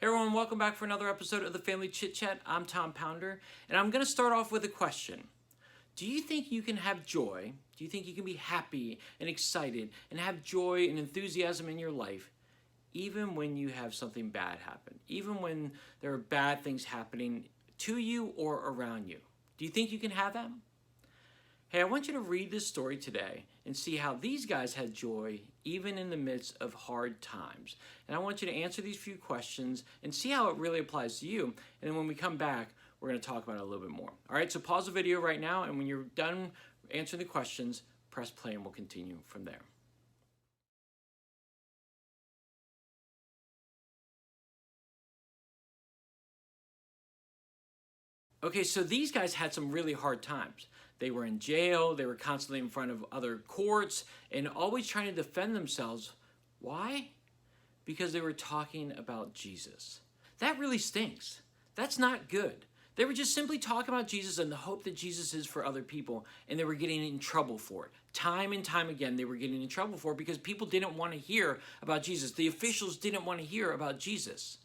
Hey everyone, welcome back for another episode of the Family Chit Chat. I'm Tom Pounder, and I'm going to start off with a question. Do you think you can have joy? Do you think you can be happy and excited and have joy and enthusiasm in your life even when you have something bad happen? Even when there are bad things happening to you or around you? Do you think you can have that? Hey, I want you to read this story today and see how these guys had joy even in the midst of hard times. And I want you to answer these few questions and see how it really applies to you. And then when we come back, we're going to talk about it a little bit more. All right, so pause the video right now, and when you're done answering the questions, press play and we'll continue from there. Okay, so these guys had some really hard times. They were in jail, they were constantly in front of other courts, and always trying to defend themselves. Why? Because they were talking about Jesus. That really stinks. That's not good. They were just simply talking about Jesus and the hope that Jesus is for other people, and they were getting in trouble for it. Time and time again, they were getting in trouble for it because people didn't want to hear about Jesus. The officials didn't want to hear about Jesus,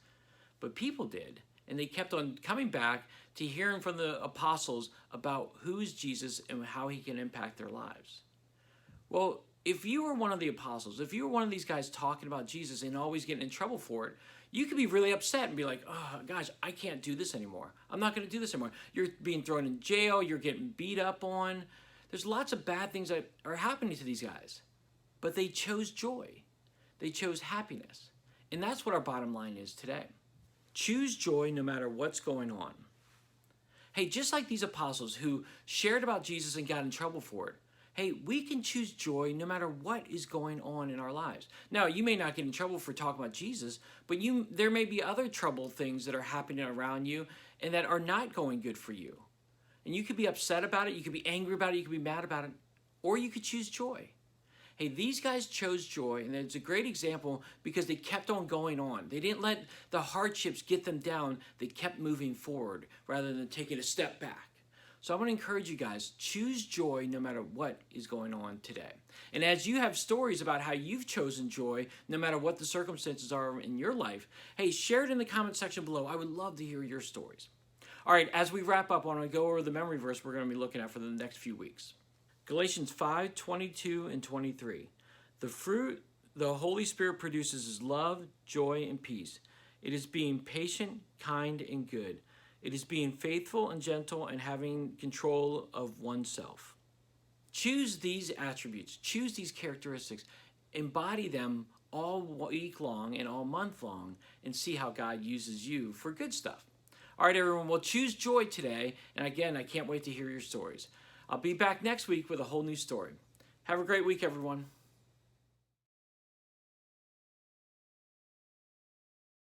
but people did. And they kept on coming back to hearing from the apostles about who's Jesus and how he can impact their lives. Well, if you were one of the apostles, if you were one of these guys talking about Jesus and always getting in trouble for it, you could be really upset and be like, oh, gosh, I can't do this anymore. I'm not going to do this anymore. You're being thrown in jail. You're getting beat up on. There's lots of bad things that are happening to these guys. But they chose joy. They chose happiness. And that's what our bottom line is today. Choose joy no matter what's going on. Hey, just like these apostles who shared about Jesus and got in trouble for it, hey, we can choose joy no matter what is going on in our lives. Now, you may not get in trouble for talking about Jesus, but there may be other troubled things that are happening around you and that are not going good for you. And you could be upset about it, you could be angry about it, you could be mad about it, or you could choose joy. Hey, these guys chose joy, and it's a great example because they kept on going on. They didn't let the hardships get them down. They kept moving forward rather than taking a step back. So I want to encourage you guys, choose joy no matter what is going on today. And as you have stories about how you've chosen joy, no matter what the circumstances are in your life, hey, share it in the comment section below. I would love to hear your stories. All right, as we wrap up, I want to go over the memory verse we're going to be looking at for the next few weeks. Galatians 5:22 and 23. The fruit the Holy Spirit produces is love, joy, and peace. It is being patient, kind, and good. It is being faithful and gentle and having control of oneself. Choose these attributes. Choose these characteristics. Embody them all week long and all month long and see how God uses you for good stuff. All right, everyone. Well, choose joy today. And again, I can't wait to hear your stories. I'll be back next week with a whole new story. Have a great week, everyone.